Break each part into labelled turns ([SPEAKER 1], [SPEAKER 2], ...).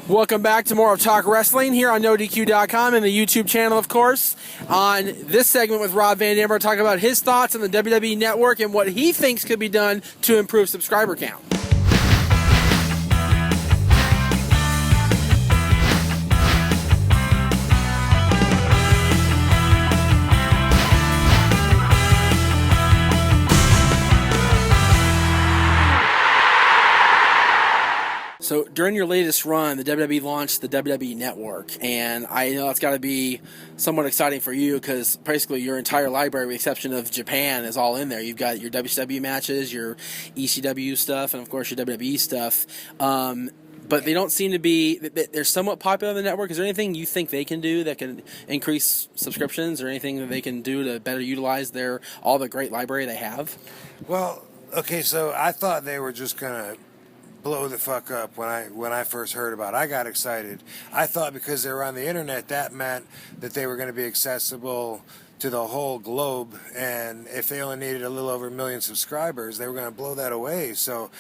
[SPEAKER 1] Welcome back to more of Talk Wrestling here on NoDQ.com and the YouTube channel, of course. On this segment with Rob Van Dam, we're talking about his thoughts on the WWE Network and what he thinks could be done to improve subscriber count. So during your latest run, the WWE launched the WWE Network, and I know that's got to be somewhat exciting for you because basically your entire library, with the exception of Japan, is all in there. You've got your WCW matches, your ECW stuff, and of course your WWE stuff. But they don't seem to be, they're somewhat popular on the network. Is there anything you think they can do that can increase subscriptions, or anything that they can do to better utilize all the great library they have?
[SPEAKER 2] Well, okay, so I thought they were just going to blow the fuck up when I first heard about it. I got excited. I thought because they were on the internet, that meant that they were going to be accessible to the whole globe, and if they only needed a little over 1 million subscribers, they were going to blow that away. So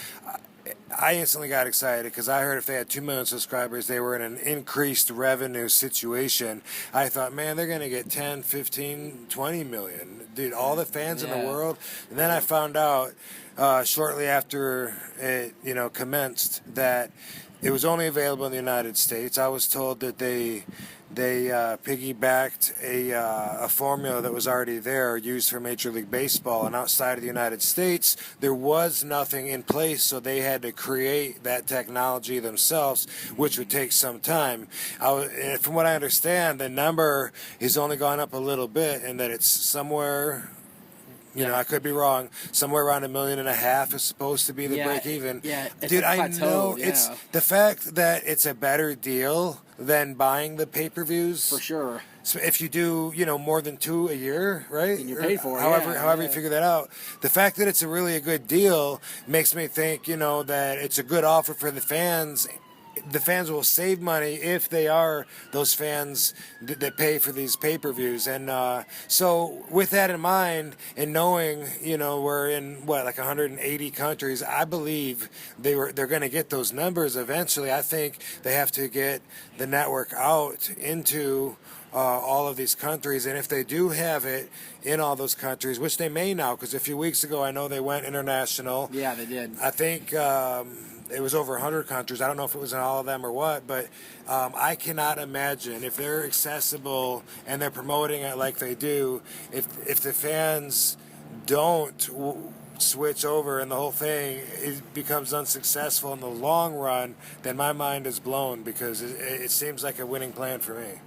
[SPEAKER 2] I instantly got excited because I heard if they had 2 million subscribers, they were in an increased revenue situation. I thought, man, they're going to get 10, 15, 20 million. Dude, all the fans in the world. And then I found out shortly after it, commenced, that it was only available in the United States. I was told that they piggybacked a formula that was already there, used for Major League Baseball, and outside of the United States, there was nothing in place, so they had to create that technology themselves, which would take some time. From what I understand, the number has only gone up a little bit, and that it's somewhere, I could be wrong, somewhere around 1.5 million is supposed to be the break even.
[SPEAKER 1] Yeah,
[SPEAKER 2] dude, I know it's the fact that it's a better deal than buying the pay-per-views.
[SPEAKER 1] For sure.
[SPEAKER 2] So if you do, more than 2 a year, right?
[SPEAKER 1] And you're paid for it.
[SPEAKER 2] However you figure that out. The fact that it's a really a good deal makes me think, that it's a good offer for the fans. The fans will save money if they are those fans that pay for these pay-per-views. And so with that in mind, and knowing, we're in, like 180 countries, I believe they're going to get those numbers eventually. I think they have to get the network out into all of these countries, and if they do have it in all those countries, which they may now, because a few weeks ago I know they went international.
[SPEAKER 1] Yeah, they did.
[SPEAKER 2] I think it was over 100 countries. I don't know if it was in all of them or what, but I cannot imagine if they're accessible and they're promoting it like they do, if the fans don't switch over and the whole thing becomes unsuccessful in the long run, then my mind is blown, because it seems like a winning plan for me.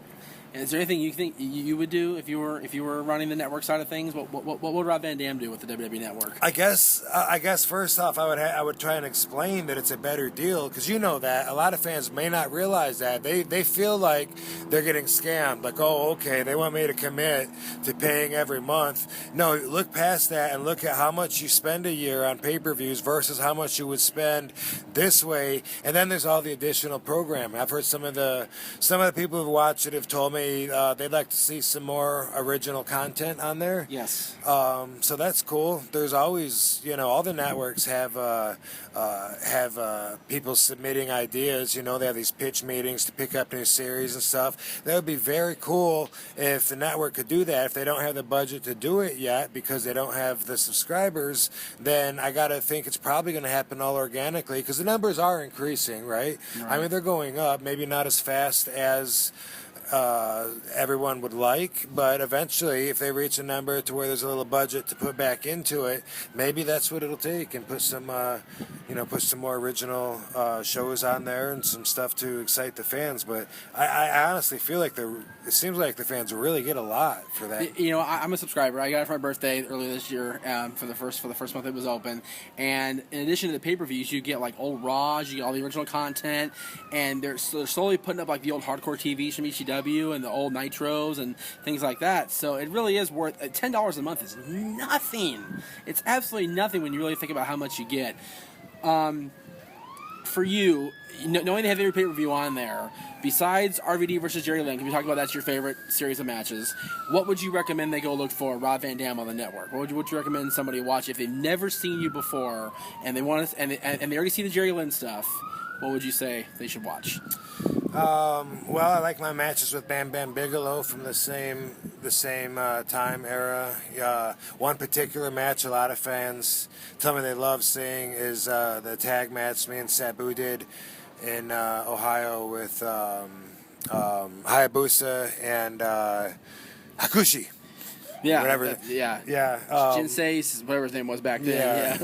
[SPEAKER 1] Is there anything you think you would do if you were running the network side of things? What would Rob Van Dam do with the WWE Network?
[SPEAKER 2] I guess first off, I would try and explain that it's a better deal, because that a lot of fans may not realize that they feel like they're getting scammed. Like, oh, okay, they want me to commit to paying every month. No, look past that and look at how much you spend a year on pay-per-views versus how much you would spend this way. And then there's all the additional programming. I've heard some of the people who've watched it have told me they'd like to see some more original content on there.
[SPEAKER 1] Yes.
[SPEAKER 2] So that's cool. There's always, all the networks have people submitting ideas. They have these pitch meetings to pick up new series and stuff. That would be very cool if the network could do that. If they don't have the budget to do it yet because they don't have the subscribers, then I got to think it's probably going to happen all organically, because the numbers are increasing, right? I mean, they're going up, maybe not as fast as everyone would like, but eventually, if they reach a number to where there's a little budget to put back into it, maybe that's what it'll take, and put some more original shows on there and some stuff to excite the fans. But I honestly feel like it seems like the fans really get a lot for that.
[SPEAKER 1] I'm a subscriber. I got it for my birthday earlier this year, for the first month it was open. And in addition to the pay-per-views, you get like old Raws, you get all the original content, and they're slowly putting up like the old hardcore TVs from ECW and the old Nitros and things like that. So it really is worth $10 a month is nothing. It's absolutely nothing when you really think about how much you get. For you, knowing they have every pay-per-view on there, besides RVD versus Jerry Lynn, we talked about that's your favorite series of matches, what would you recommend they go look for Rob Van Dam on the network? What would you recommend somebody watch if they've never seen you before and they want to, and they already see the Jerry Lynn stuff? what would you say they should watch?
[SPEAKER 2] Well, I like my matches with Bam Bam Bigelow from the same time era. One particular match a lot of fans tell me they love seeing is the tag match me and Sabu did in Ohio with Hayabusa and Hakushi.
[SPEAKER 1] Yeah,
[SPEAKER 2] Whatever.
[SPEAKER 1] yeah. Jinsei, whatever his name was back then.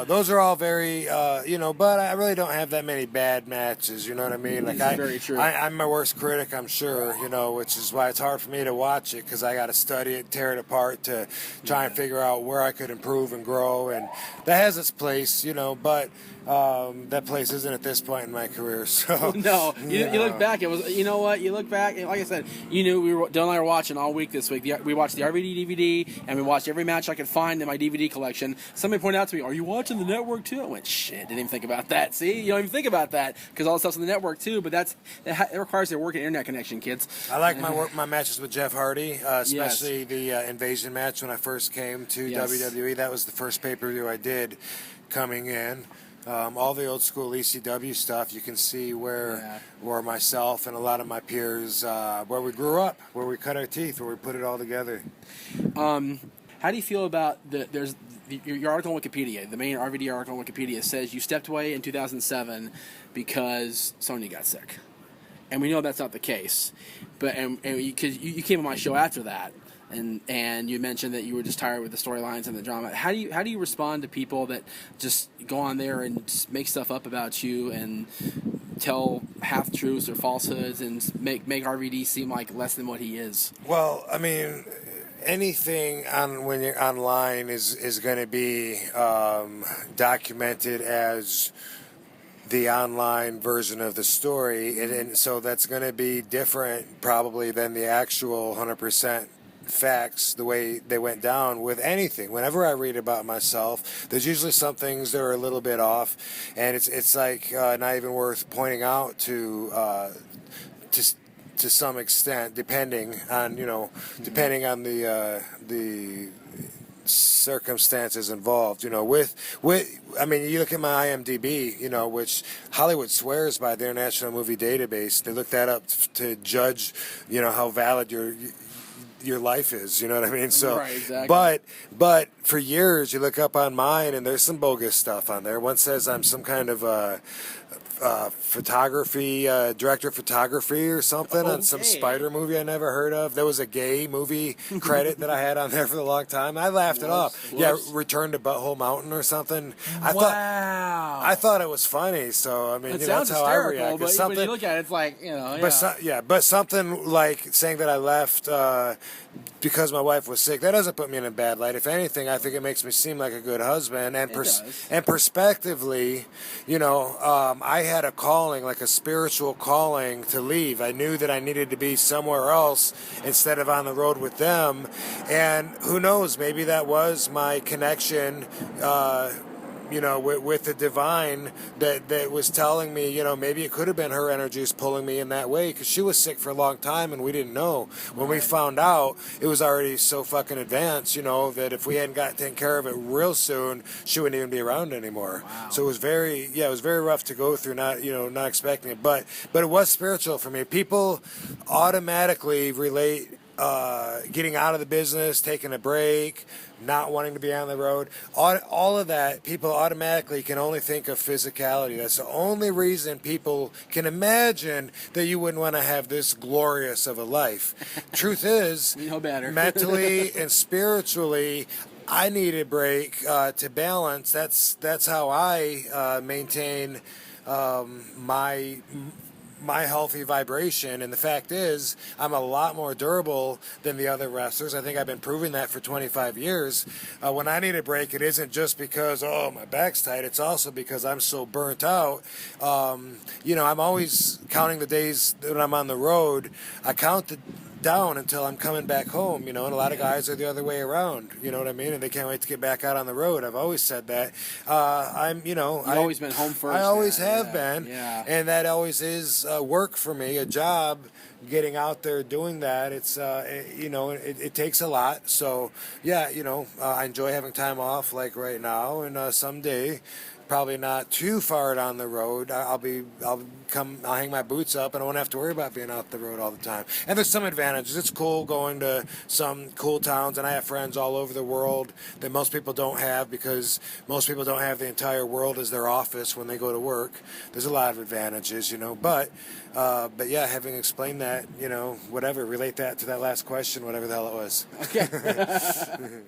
[SPEAKER 2] Those are all very, but I really don't have that many bad matches. You know what I mean? Like
[SPEAKER 1] Very true.
[SPEAKER 2] I'm my worst critic, I'm sure. Which is why it's hard for me to watch it because I got to study it, tear it apart to try and figure out where I could improve and grow, and that has its place. But that place isn't at this point in my career. So
[SPEAKER 1] no, you look back. It was, you know what? You look back, and like I said, Dylan and I were watching all week this week. We watched the RVD DVD, and we watched every match I could find in my DVD collection. Somebody pointed out to me, "Are you watching the network too?" I went, "Shit, didn't even think about that." See, you don't even think about that because all the stuff's on the network too. But it requires a working internet connection, kids.
[SPEAKER 2] I like my matches with Jeff Hardy, especially the Invasion match when I first came to WWE. That was the first pay-per-view I did coming in. All the old school ECW stuff, you can see where myself and a lot of my peers, where we grew up, where we cut our teeth, where we put it all together.
[SPEAKER 1] How do you feel about your article on Wikipedia? The main RVD article on Wikipedia says you stepped away in 2007 because Sonya got sick, and we know that's not the case. But because you came on my show after that. And you mentioned that you were just tired with the storylines and the drama. How do you respond to people that just go on there and just make stuff up about you and tell half truths or falsehoods and make RVD seem like less than what he is?
[SPEAKER 2] Well, I mean, anything when you're online is going to be documented as the online version of the story, and so that's going to be different probably than the actual 100% facts the way they went down with anything. Whenever I read about myself, there's usually some things that are a little bit off, and it's like not even worth pointing out to some extent, depending on the circumstances involved. I mean, you look at my IMDb, which Hollywood swears by the International Movie Database. They look that up to judge, how valid your life is, you know what I mean? So,
[SPEAKER 1] right, exactly.
[SPEAKER 2] But for years, you look up on mine, and there's some bogus stuff on there. One says I'm some kind of director of photography or something on some spider movie I never heard of. There was a gay movie credit that I had on there for a long time. I laughed it off. Yeah, Return to Butthole Mountain or something. I thought it was funny. So I mean, that's how I react.
[SPEAKER 1] But when you look at it, it's like
[SPEAKER 2] But something like saying that I left because my wife was sick, that doesn't put me in a bad light. If anything, I think it makes me seem like a good husband. And perspectively, I had a calling, like a spiritual calling to leave. I knew that I needed to be somewhere else instead of on the road with them. And who knows, maybe that was my connection, with the divine that was telling me, maybe it could have been her energies pulling me in that way, because she was sick for a long time and we didn't know. When we found out, it was already so fucking advanced, that if we hadn't got taken care of it real soon, she wouldn't even be around anymore.
[SPEAKER 1] Wow.
[SPEAKER 2] So it was very rough to go through, not expecting it, but it was spiritual for me. People automatically relate getting out of the business, taking a break, not wanting to be on the road, all of that, people automatically can only think of physicality. That's the only reason people can imagine that you wouldn't want to have this glorious of a life. Truth is,
[SPEAKER 1] we know better.
[SPEAKER 2] Mentally and spiritually, I need a break to balance. That's how I maintain my healthy vibration. And the fact is, I'm a lot more durable than the other wrestlers. I think I've been proving that for 25 years. When I need a break, it isn't just because, my back's tight. It's also because I'm so burnt out. I'm always counting the days that I'm on the road. I count down until I'm coming back home, and a lot of guys are the other way around, you know what I mean, and they can't wait to get back out on the road. I've always said that. I've
[SPEAKER 1] always been home first.
[SPEAKER 2] I always have been,
[SPEAKER 1] and
[SPEAKER 2] that always is work for me, a job, getting out there doing that. It's it takes a lot. So I enjoy having time off like right now, and someday probably not too far down the road. I'll hang my boots up, and I won't have to worry about being out the road all the time. And there's some advantages. It's cool going to some cool towns, and I have friends all over the world that most people don't have, because most people don't have the entire world as their office when they go to work. There's a lot of advantages, but yeah, having explained that, whatever, relate that to that last question, whatever the hell it was.
[SPEAKER 1] Okay.